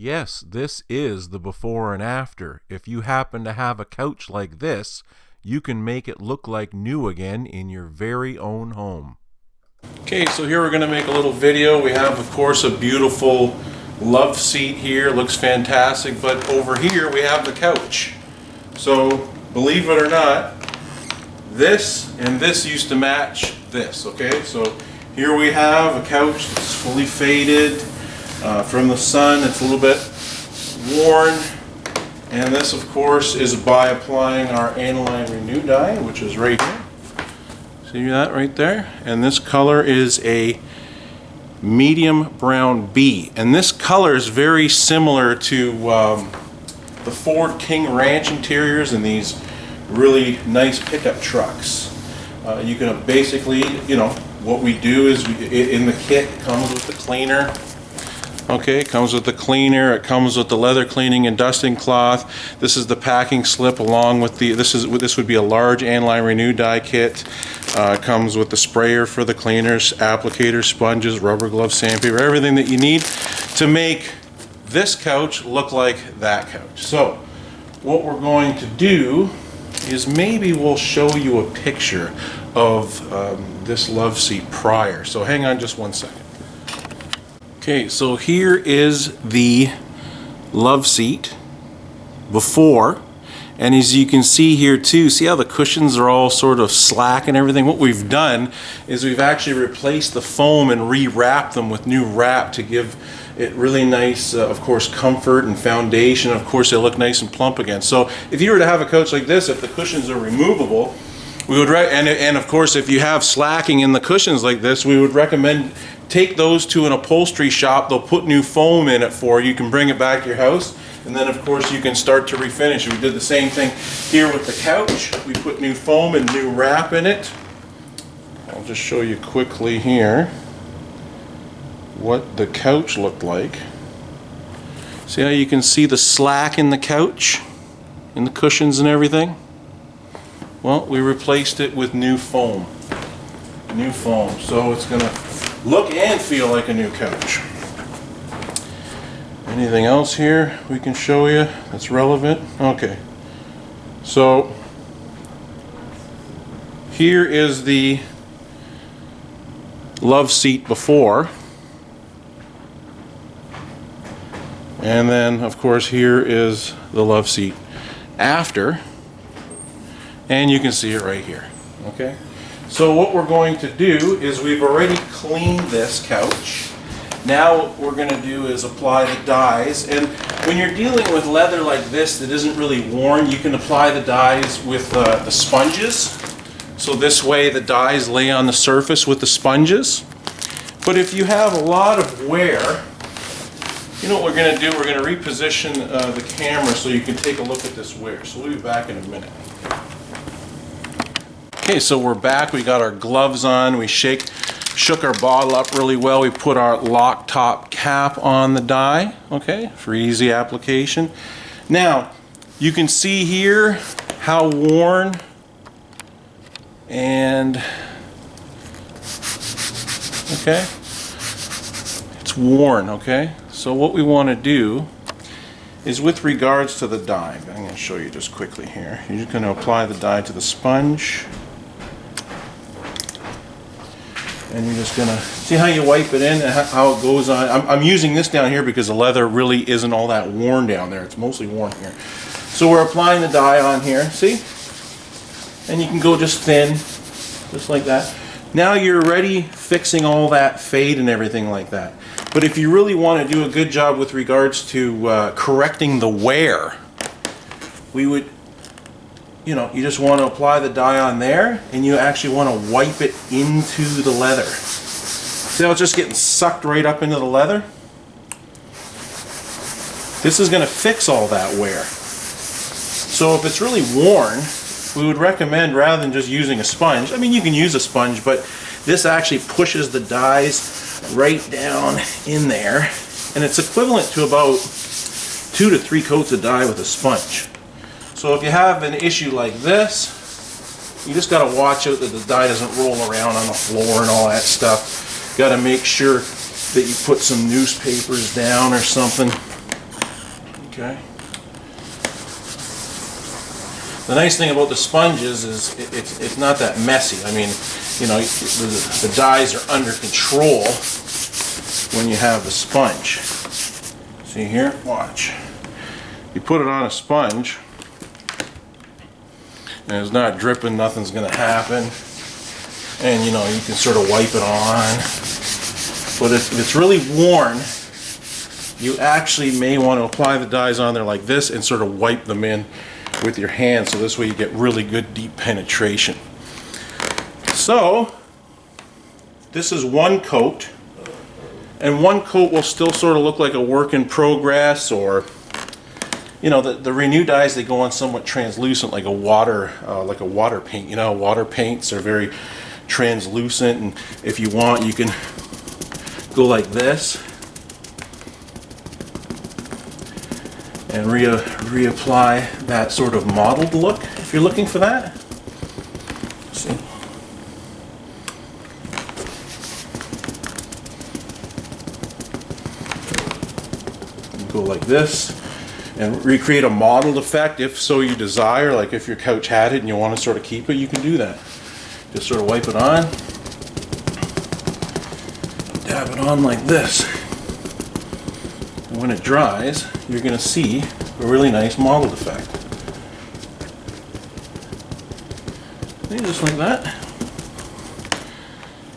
Yes, this is the before and after. If you happen to have a couch like this, you can make it look like new again in your very own home. Okay, so here we're going to make a little video. We have, of course, a beautiful love seat here. Looks fantastic. But over here we have the couch. So, believe it or not, this and this used to match this, okay? So here we have a couch that's fully faded from the sun. It's a little bit worn. And this, of course, is by applying our Aniline RENEW dye, which is right here. See that right there? And this color is a medium brown B. And this color is very similar to the Ford King Ranch interiors and these really nice pickup trucks. You can basically, what we do is in the kit comes with the cleaner. Okay, it comes with the cleaner, it comes with the leather cleaning and dusting cloth. This is the packing slip along with the, this would be a large Aniline RENEW dye kit. It comes with the sprayer for the cleaners, applicators, sponges, rubber gloves, sandpaper, everything that you need to make this couch look like that couch. So, what we're going to do is maybe we'll show you a picture of this love seat prior. So hang on just one second. Okay, so here is the love seat before, and as you can see here too, see how the cushions are all sort of slack and everything? What we've done is we've actually replaced the foam and rewrapped them with new wrap to give it really nice, of course, comfort and foundation. Of course, they look nice and plump again. So if you were to have a couch like this, if the cushions are removable, we would and of course, if you have slacking in the cushions like this, we would recommend take those to an upholstery shop. They'll put new foam in it for you. You can bring it back to your house, and then of course you can start to refinish. We did the same thing here with the couch. We put new foam and new wrap in it. I'll just show you quickly here what the couch looked like. See how you can see the slack in the couch, in the cushions and everything? Well, we replaced it with new foam. New foam, so it's gonna look and feel like a new couch. Anything else here we can show you that's relevant? Okay, so here is the love seat before, and then of course here is the love seat after, and you can see it right here. Okay, so what we're going to do is we've already cleaned this couch. Now what we're going to do is apply the dyes, and when you're dealing with leather like this that isn't really worn, you can apply the dyes with the sponges. So this way the dyes lay on the surface with the sponges. But if you have a lot of wear, you know what we're going to do? We're going to reposition the camera so you can take a look at this wear. So we'll be back in a minute. Okay, so we're back. We got our gloves on. We shook our bottle up really well. We put our lock top cap on the dye, okay, for easy application. Now, you can see here how worn and, okay, it's worn, okay? So what we want to do is with regards to the dye, I'm going to show you just quickly here. You're just going to apply the dye to the sponge. And you're just gonna see how you wipe it in and how it goes on. I'm using this down here because the leather really isn't all that worn down there. It's mostly worn here. So we're applying the dye on here, see? And you can go just thin, just like that. Now you're already fixing all that fade and everything like that. But if you really want to do a good job with regards to correcting the wear, we would, you just want to apply the dye on there, and you actually want to wipe it into the leather. See how it's just getting sucked right up into the leather? This is going to fix all that wear. So if it's really worn, we would recommend, rather than just using a sponge, I mean you can use a sponge, but this actually pushes the dyes right down in there, and it's equivalent to about 2 to 3 coats of dye with a sponge. So if you have an issue like this, you just got to watch out that the dye doesn't roll around on the floor and all that stuff. Got to make sure that you put some newspapers down or something Okay. The nice thing about the sponges is it's not that messy. I mean, you know, the dyes are under control when you have the sponge. See here? Watch. You put it on a sponge and it's not dripping, nothing's going to happen. And you know, you can sort of wipe it on. But if it's really worn, you actually may want to apply the dyes on there like this and sort of wipe them in with your hand, so this way you get really good deep penetration. So this is one coat, and one coat will still sort of look like a work in progress, or you know, the Renew dyes, they go on somewhat translucent, like a water paint. You know, water paints are very translucent, and if you want, you can go like this and reapply that sort of mottled look if you're looking for that. See? You go like this and recreate a mottled effect if so you desire. Like if your couch had it and you want to sort of keep it, you can do that. Just sort of wipe it on, dab it on like this. And when it dries, you're going to see a really nice mottled effect. See, just like that.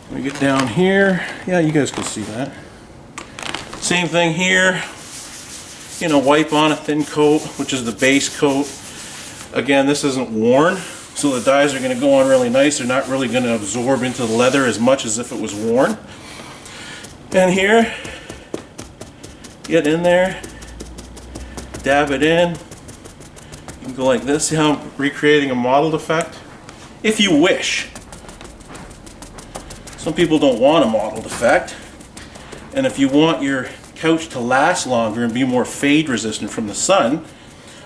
When we get down here, yeah, you guys can see that. Same thing here. You know, wipe on a thin coat, which is the base coat. Again, this isn't worn, so the dyes are going to go on really nice. They're not really going to absorb into the leather as much as if it was worn. And here, get in there, dab it in. You can go like this. See how I'm recreating a mottled effect? If you wish. Some people don't want a mottled effect. And if you want your couch to last longer and be more fade resistant from the sun,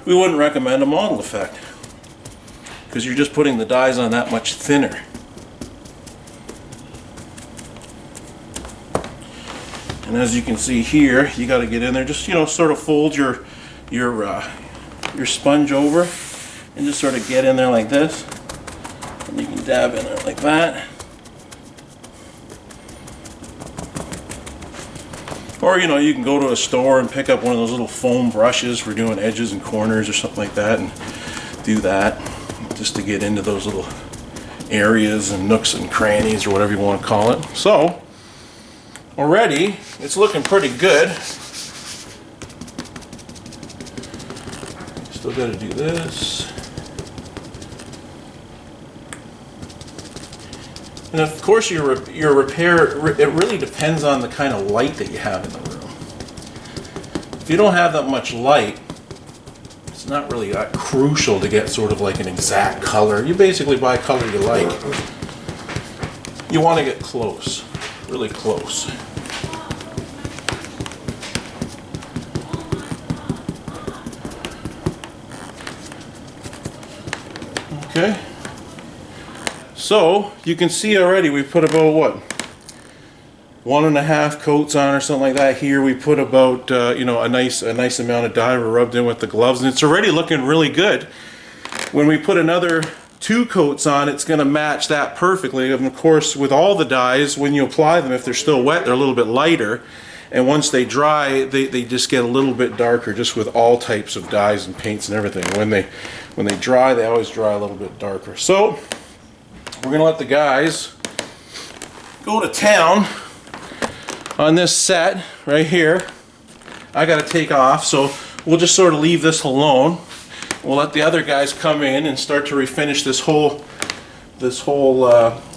we wouldn't recommend a mottled effect, because you're just putting the dyes on that much thinner. And as you can see here, you got to get in there, just, you know, sort of fold your sponge over and just sort of get in there like this, and you can dab in there like that. Or, you know, you can go to a store and pick up one of those little foam brushes for doing edges and corners or something like that, and do that just to get into those little areas and nooks and crannies, or whatever you want to call it. So already it's looking pretty good. Still got to do this. And of course your repair, it really depends on the kind of light that you have in the room. If you don't have that much light, it's not really that crucial to get sort of like an exact color. You basically buy a color you like. You want to get close, really close. Okay. So you can see already we put about what, 1.5 coats on or something like that. Here we put about you know, a nice amount of dye rubbed in with the gloves, and it's already looking really good. When we put another 2 coats on, it's going to match that perfectly. And of course, with all the dyes, when you apply them, if they're still wet, they're a little bit lighter, and once they dry, they just get a little bit darker, just with all types of dyes and paints and everything. When they dry, they always dry a little bit darker. So we're going to let the guys go to town on this set right here. I got to take off, so we'll just sort of leave this alone. We'll let the other guys come in and start to refinish this whole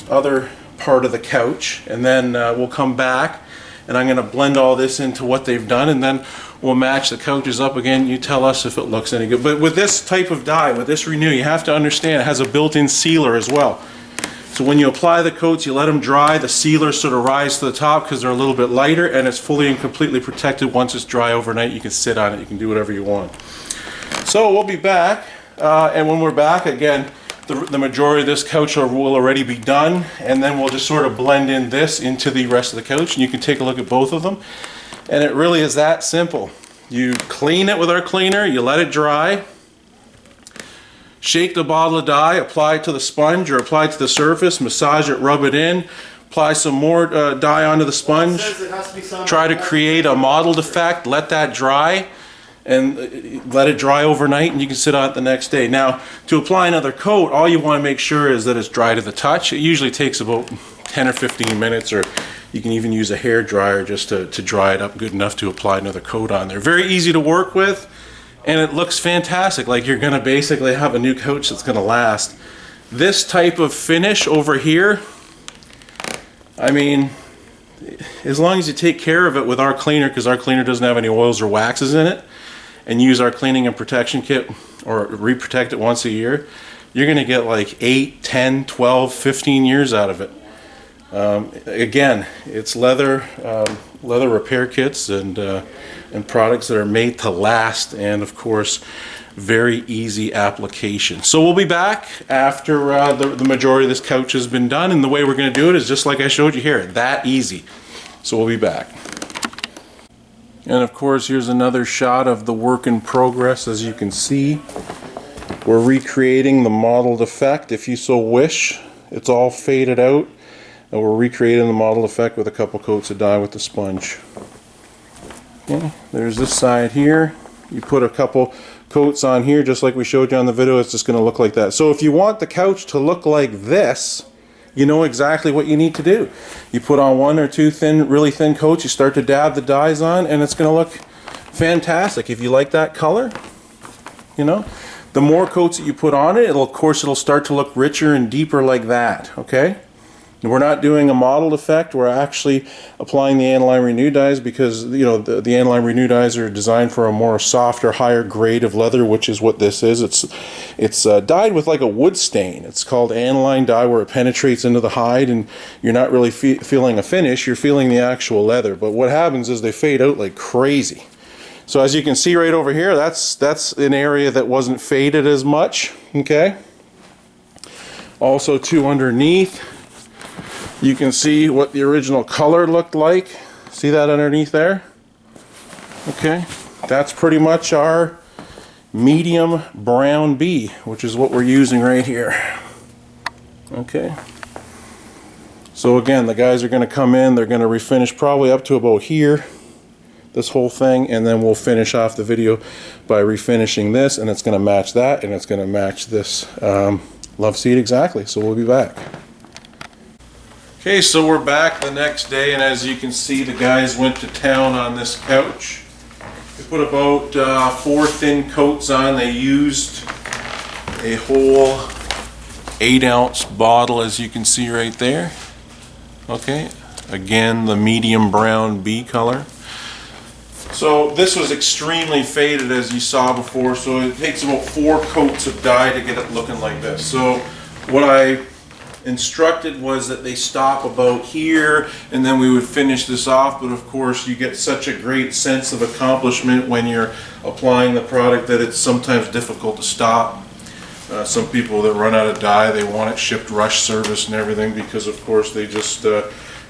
other part of the couch, and then we'll come back and I'm going to blend all this into what they've done, and then we'll match the couches up again. You tell us if it looks any good. But with this type of dye, with this Renew, you have to understand it has a built-in sealer as well. So when you apply the coats, you let them dry, the sealers sort of rise to the top because they're a little bit lighter, and it's fully and completely protected. Once it's dry overnight, you can sit on it, you can do whatever you want. So we'll be back, and when we're back, again, the majority of this couch will already be done, and then we'll just sort of blend in this into the rest of the couch, and you can take a look at both of them. And it really is that simple. You clean it with our cleaner, you let it dry, shake the bottle of dye, apply it to the sponge or apply it to the surface, massage it, rub it in, apply some more dye onto the sponge, try to create a mottled effect, let that dry, and let it dry overnight, and you can sit on it the next day. Now, to apply another coat, all you want to make sure is that it's dry to the touch. It usually takes about 10 or 15 minutes, or you can even use a hair dryer just to dry it up good enough to apply another coat on there. Very easy to work with, and it looks fantastic, like you're going to basically have a new couch that's going to last. This type of finish over here, I mean, as long as you take care of it with our cleaner, because our cleaner doesn't have any oils or waxes in it, and use our cleaning and protection kit, or re-protect it once a year, you're going to get like 8, 10, 12, 15 years out of it. Again, it's leather repair kits and products that are made to last, and of course, very easy application. So we'll be back after the majority of this couch has been done, and the way we're going to do it is just like I showed you here, that easy. So we'll be back. And of course, here's another shot of the work in progress. As you can see, we're recreating the mottled effect if you so wish. It's all faded out, and we're recreating the mottled effect with a couple coats of dye with the sponge. Okay, there's this side here. You put a couple coats on here just like we showed you on the video. It's just going to look like that. So if you want the couch to look like this, you know exactly what you need to do. You put on 1 or 2 really thin coats, you start to dab the dyes on, and it's going to look fantastic. If you like that color, you know, the more coats that you put on it, of course it'll start to look richer and deeper like that, okay? And we're not doing a mottled effect, we're actually applying the Aniline RENEW dyes, because you know the Aniline RENEW dyes are designed for a more softer, higher grade of leather, which is what this is. It's dyed with like a wood stain. It's called aniline dye, where it penetrates into the hide, and you're not really feeling a finish, you're feeling the actual leather. But what happens is they fade out like crazy. So as you can see right over here, that's an area that wasn't faded as much, okay? Also too, underneath, you can see what the original color looked like. See that underneath there? Okay, that's pretty much our medium brown B, which is what we're using right here. Okay. So again, the guys are going to come in, they're going to refinish probably up to about here, this whole thing, and then we'll finish off the video by refinishing this, and it's going to match that, and it's going to match this love seat exactly. So we'll be back. Okay, so we're back the next day, and as you can see, the guys went to town on this couch. They put about 4 thin coats on. They used a whole 8-ounce bottle, as you can see right there. Okay, again, the medium brown B color. So this was extremely faded, as you saw before, so it takes about 4 coats of dye to get it looking like this. So what I instructed was that they stop about here, and then we would finish this off. But of course, you get such a great sense of accomplishment when you're applying the product that it's sometimes difficult to stop. Some people that run out of dye, they want it shipped rush service and everything, because of course they just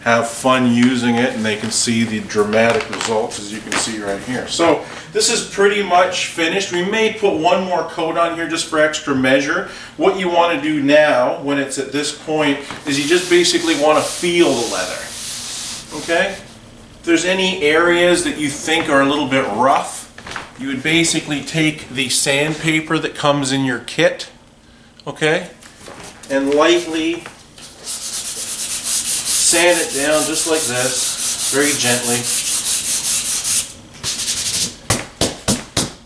have fun using it, and they can see the dramatic results, as you can see right here. So this is pretty much finished. We may put 1 more coat on here just for extra measure. What you want to do now, when it's at this point, is you just basically want to feel the leather. Okay? If there's any areas that you think are a little bit rough, you would basically take the sandpaper that comes in your kit, okay, and lightly sand it down just like this, very gently.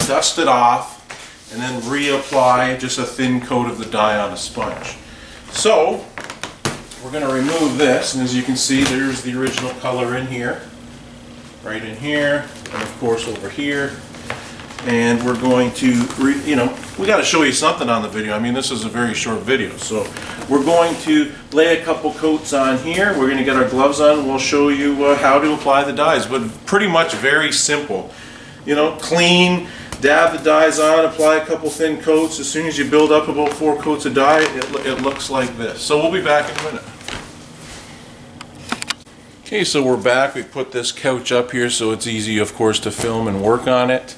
Dust it off, and then reapply just a thin coat of the dye on a sponge. So we're going to remove this, and as you can see, there's the original color in here, right in here, and of course over here. And we're going to, we got to show you something on the video. I mean, this is a very short video. So we're going to lay a couple coats on here. We're going to get our gloves on, and we'll show you how to apply the dyes. But pretty much very simple. You know, clean, dab the dyes on, apply a couple thin coats. As soon as you build up about 4 coats of dye, it looks like this. So we'll be back in a minute. Okay, so we're back. We put this couch up here so it's easy, of course, to film and work on it.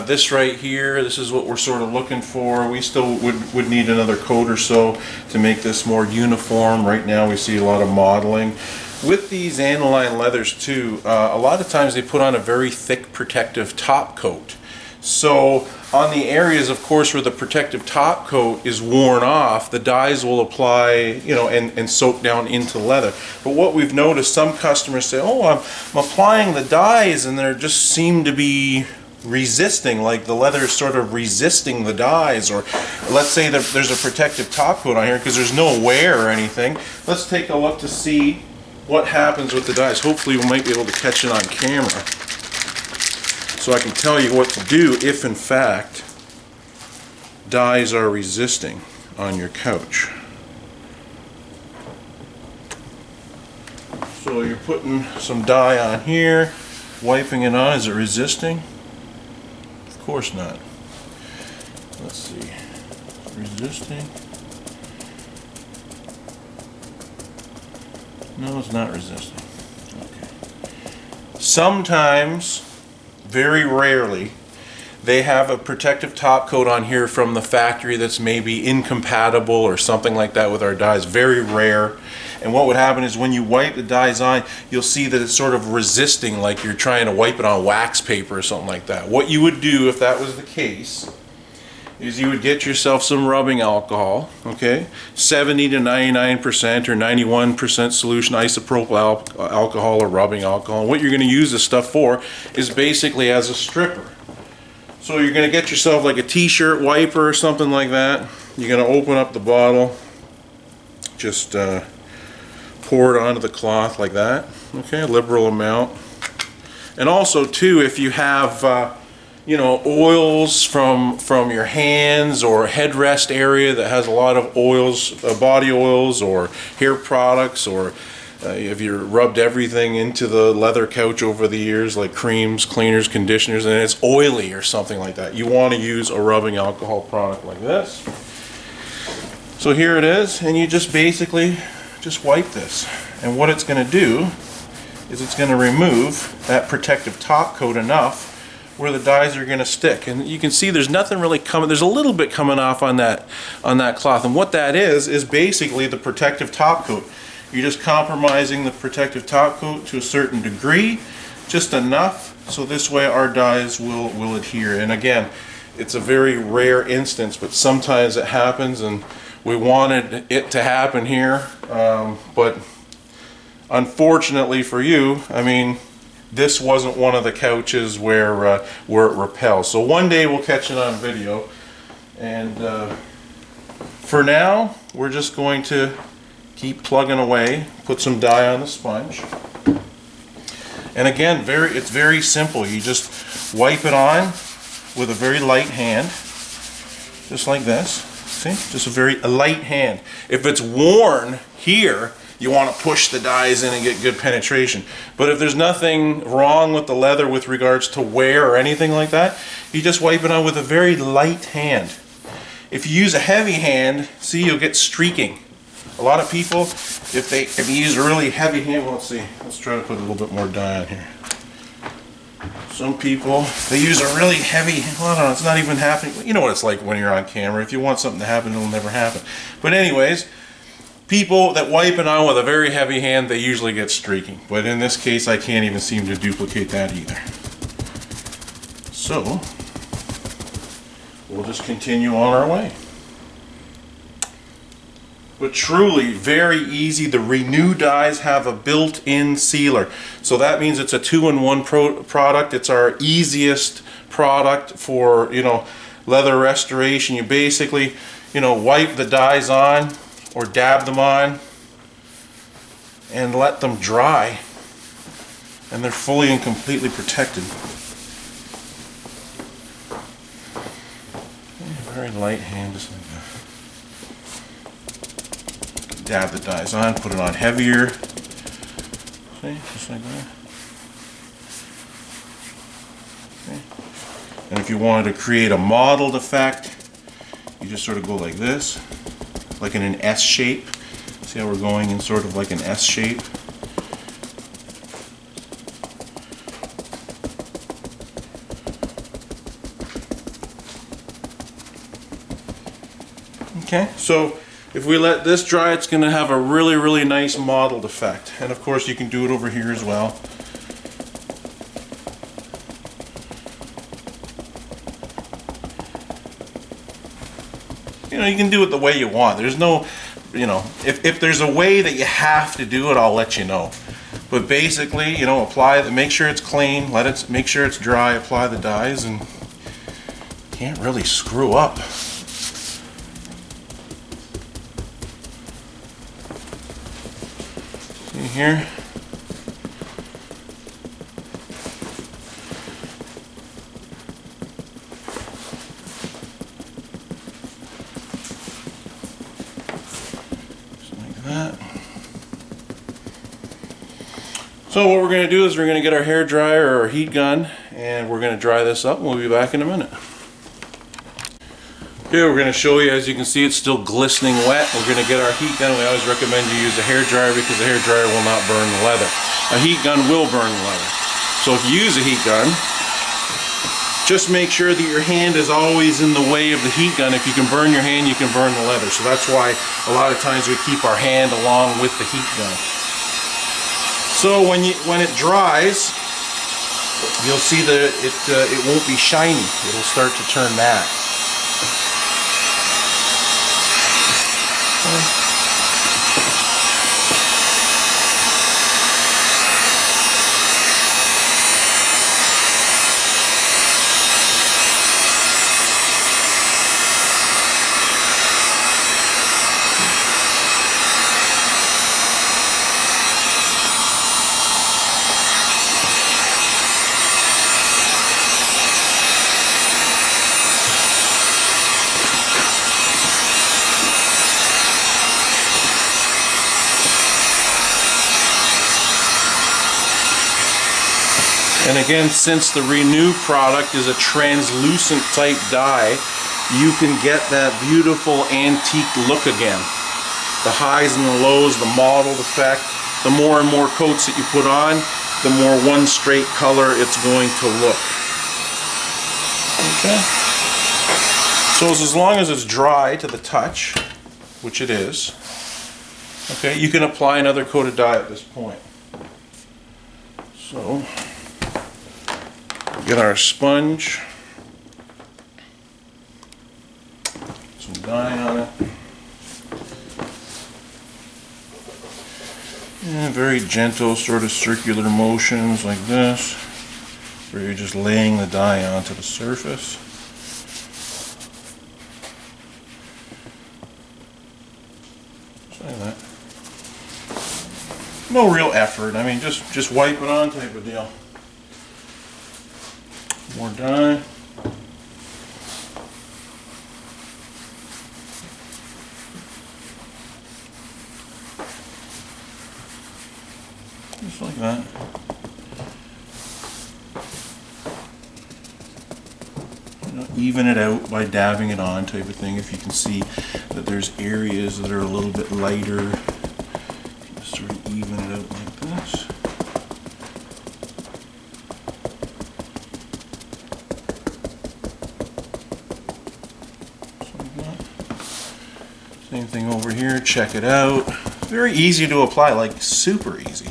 This right here, this is what we're sort of looking for. We still would need another coat or so to make this more uniform. Right now we see a lot of modeling. With these aniline leathers too, a lot of times they put on a very thick protective top coat. So on the areas, of course, where the protective top coat is worn off, the dyes will apply, you know, and soak down into leather. But what we've noticed, some customers say, oh, I'm applying the dyes and they just seem to be resisting, like the leather is sort of resisting the dyes. Or let's say that there's a protective top coat on here because there's no wear or anything. Let's take a look to see what happens with the dyes. Hopefully we might be able to catch it on camera, so I can tell you what to do if in fact dyes are resisting on your couch. So you're putting some dye on here, wiping it on. Is it resisting? Of course not. Let's see. Resisting? No, it's not resisting. Okay. Sometimes, very rarely, they have a protective top coat on here from the factory that's maybe incompatible or something like that with our dyes. Very rare. And what would happen is when you wipe the dyes on, you'll see that it's sort of resisting, like you're trying to wipe it on wax paper or something like that. What you would do if that was the case is you would get yourself some rubbing alcohol, okay? 70 to 99% or 91% solution isopropyl alcohol or rubbing alcohol. And what you're going to use this stuff for is basically as a stripper. So you're going to get yourself like a t-shirt wiper or something like that. You're going to open up the bottle, just pour it onto the cloth like that, okay? A liberal amount. And also too, if you have you know, oils from your hands or headrest area that has a lot of oils, body oils or hair products, or if you rubbed everything into the leather couch over the years, like creams, cleaners, conditioners, and it's oily or something like that, you want to use a rubbing alcohol product like this. So here it is, and you just basically just wipe this. And what it's going to do is it's going to remove that protective top coat enough where the dyes are going to stick. And you can see there's nothing really coming. There's a little bit coming off on that cloth. And what that is basically the protective top coat. You're just compromising the protective top coat to a certain degree, just enough, so this way our dyes will adhere. And again, it's a very rare instance, but sometimes it happens, and we wanted it to happen here. But unfortunately for you, I mean, this wasn't one of the couches where it repels. So one day we'll catch it on video. And for now, we're just going to keep plugging away, put some dye on the sponge. And again, it's very simple. You just wipe it on with a very light hand, just like this. See, just a very light hand. If it's worn here, you want to push the dyes in and get good penetration. But if there's nothing wrong with the leather with regards to wear or anything like that, you just wipe it on with a very light hand. If you use a heavy hand, see, you'll get streaking. A lot of people, if you use a really heavy hand, well, let's see, let's try to put a little bit more dye on here. Some people, they use a really heavy, well, I don't know, it's not even happening. You know what it's like when you're on camera. If you want something to happen, it'll never happen. But anyways, people that wipe it on with a very heavy hand, they usually get streaking. But in this case, I can't even seem to duplicate that either. So, we'll just continue on our way. But truly, very easy. The Renew dyes have a built-in sealer. So that means it's a 2-in-1 product. It's our easiest product for, you know, leather restoration. You basically, you know, wipe the dyes on or dab them on and let them dry, and they're fully and completely protected. Very light hand, just like that. Dab the dyes on, put it on heavier. See, just like that. Okay. And if you wanted to create a mottled effect, you just sort of go like this, like in an S shape. See how we're going in sort of like an S shape? Okay, so if we let this dry, it's going to have a really, really nice mottled effect. And of course you can do it over here as well. You know, you can do it the way you want. There's no, you know, if there's a way that you have to do it, I'll let you know. But basically, you know, apply it, make sure it's clean, make sure it's dry, apply the dyes, and you can't really screw up. See here? That. So what we're going to do is we're going to get our hair dryer or our heat gun, and we're going to dry this up, and we'll be back in a minute. Here we're going to show you, as you can see, it's still glistening wet. We're going to get our heat gun. We always recommend you use a hair dryer because the hair dryer will not burn the leather. A heat gun will burn the leather. So if you use a heat gun, just make sure that your hand is always in the way of the heat gun. If you can burn your hand, you can burn the leather. So that's why a lot of times we keep our hand along with the heat gun. So when it dries, you'll see that it won't be shiny. It'll start to turn matte. Okay. And again, since the Renew product is a translucent type dye, you can get that beautiful antique look again. The highs and the lows, the mottled effect, the more and more coats that you put on, the more one straight color it's going to look. Okay. So as long as it's dry to the touch, which it is, okay, you can apply another coat of dye at this point. So get our sponge, some dye on it, and very gentle sort of circular motions like this, where you're just laying the dye onto the surface. Just like that. No real effort, I mean just wipe it on type of deal. More dye. Just like that. You know, even it out by dabbing it on type of thing. If you can see that there's areas that are a little bit lighter, just sort of even it out like this. Same thing over here, check it out. Very easy to apply, like super easy.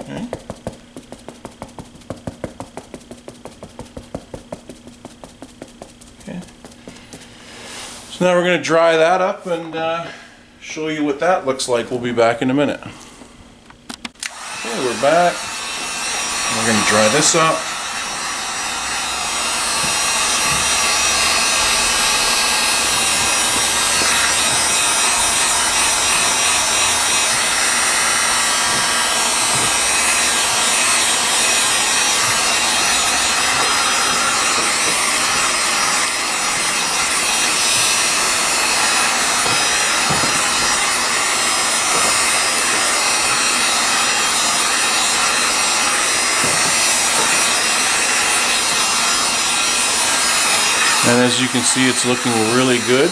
Okay. Okay. So now we're going to dry that up and show you what that looks like. We'll be back in a minute. Okay, we're back. We're going to dry this up. And as you can see, it's looking really good.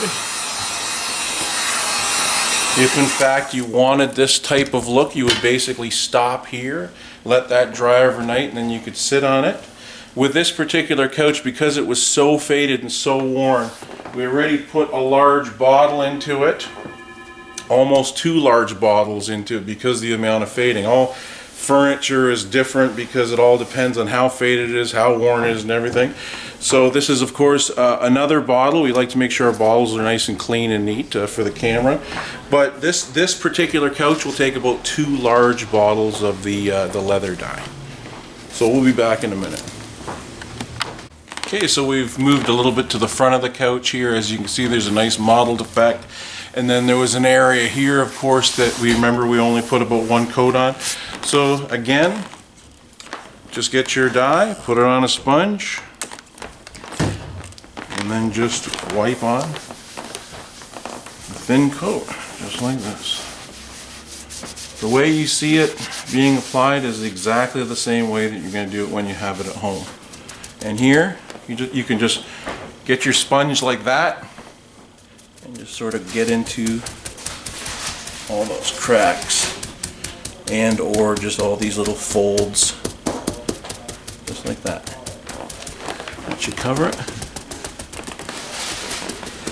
If in fact you wanted this type of look, you would basically stop here, let that dry overnight, and then you could sit on it. with this particular couch, because it was so faded and so worn, we already put a large bottle into it, almost 2 large bottles into it, because of the amount of fading. All furniture is different because it all depends on how faded it is, how worn it is, and everything. So this is, of course, another bottle. We like to make sure our bottles are nice and clean and neat for the camera. But this particular couch will take about 2 large bottles of the leather dye. So we'll be back in a minute. Okay, so we've moved a little bit to the front of the couch here. As you can see, there's a nice mottled effect. And then there was an area here, of course, that we remember we only put about 1 coat on. So again, just get your dye, put it on a sponge, and then just wipe on a thin coat, just like this. The way you see it being applied is exactly the same way that you're going to do it when you have it at home. And here, you can just get your sponge like that, and just sort of get into all those cracks and or just all these little folds, just like that. That should cover it.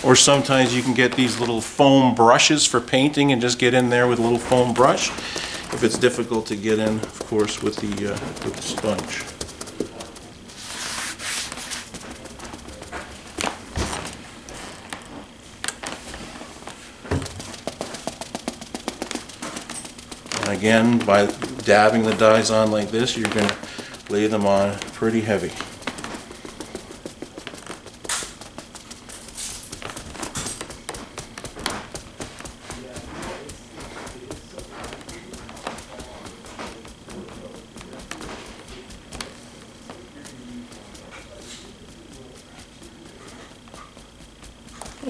Or sometimes you can get these little foam brushes for painting and just get in there with a little foam brush, if it's difficult to get in, of course, with the sponge. Again, by dabbing the dyes on like this, you're going to lay them on pretty heavy.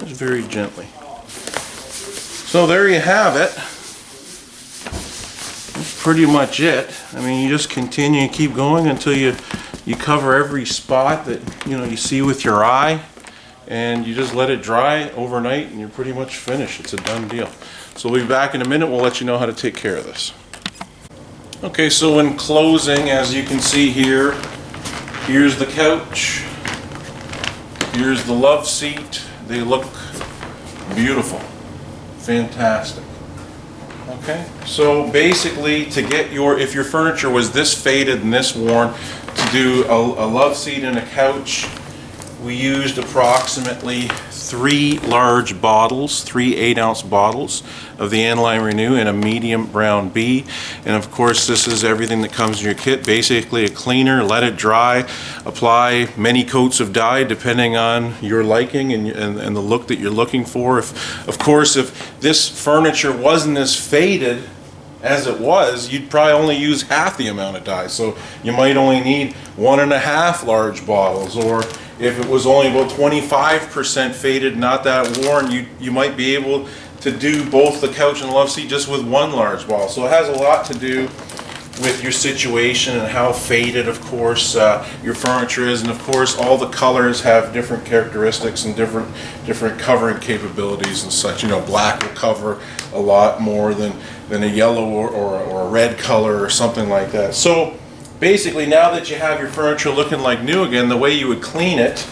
Just very gently. So there you have it. Pretty much it. I mean, you just continue and keep going until you cover every spot that you see with your eye, and you just let it dry overnight and you're pretty much finished. It's a done deal. So we'll be back in a minute. We'll let you know how to take care of this. Okay, so in closing, as you can see here, here's the couch, here's the love seat. They look beautiful, fantastic. Okay, so basically, to get if your furniture was this faded and this worn, to do a love seat and a couch, we used approximately 3 large bottles, 3 8-ounce bottles of the Aniline Renew in a medium brown B. And of course, this is everything that comes in your kit. Basically a cleaner, let it dry, apply many coats of dye depending on your liking and the look that you're looking for. Of course, if this furniture wasn't as faded as it was, you'd probably only use half the amount of dye. So you might only need 1.5 large bottles, or if it was only about 25% faded, not that worn, you might be able to do both the couch and the love seat just with 1 large bottle. So it has a lot to do with your situation and how faded, of course, your furniture is. And of course, all the colors have different characteristics and different covering capabilities and such. Black will cover a lot more than a yellow or a red color or something like that. So basically, now that you have your furniture looking like new again, the way you would clean it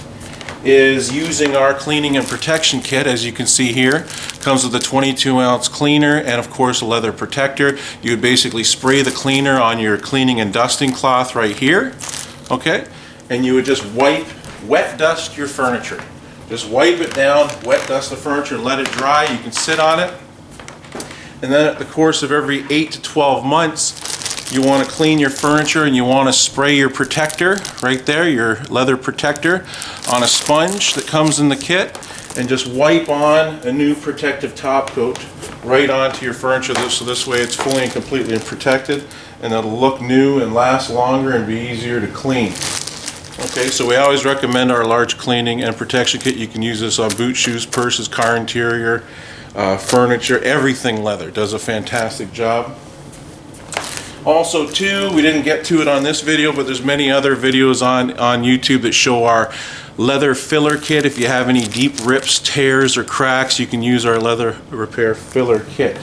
is using our cleaning and protection kit. As you can see here, comes with a 22-ounce cleaner and of course a leather protector. You would basically spray the cleaner on your cleaning and dusting cloth right here, okay? And you would just wet dust your furniture. Just wipe it down, wet dust the furniture, and let it dry. You can sit on it. And then at the course of every 8 to 12 months, you want to clean your furniture and you want to spray your protector right there, your leather protector, on a sponge that comes in the kit, and just wipe on a new protective top coat right onto your furniture, so this way it's fully and completely protected, and it'll look new and last longer and be easier to clean. Okay, so we always recommend our large cleaning and protection kit. You can use this on boot, shoes, purses, car interior, furniture, everything leather. Does a fantastic job. Also too, we didn't get to it on this video, but there's many other videos on YouTube that show our leather filler kit. If you have any deep rips, tears, or cracks, you can use our leather repair filler kit.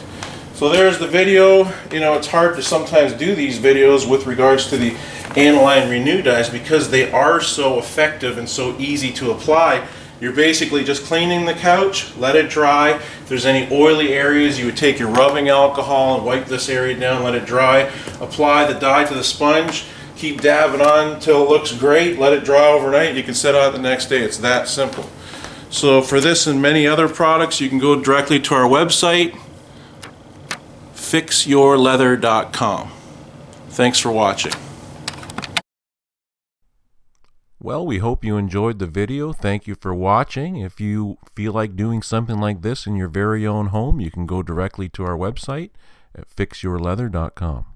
So there's the video. You know, it's hard to sometimes do these videos with regards to the Aniline RENEW dyes because they are so effective and so easy to apply. You're basically just cleaning the couch, let it dry. If there's any oily areas, you would take your rubbing alcohol and wipe this area down, let it dry. Apply the dye to the sponge, keep dabbing on until it looks great, let it dry overnight. You can set out the next day. It's that simple. So for this and many other products, you can go directly to our website, fixyourleather.com. Thanks for watching. Well, we hope you enjoyed the video. Thank you for watching. If you feel like doing something like this in your very own home, you can go directly to our website at fixyourleather.com.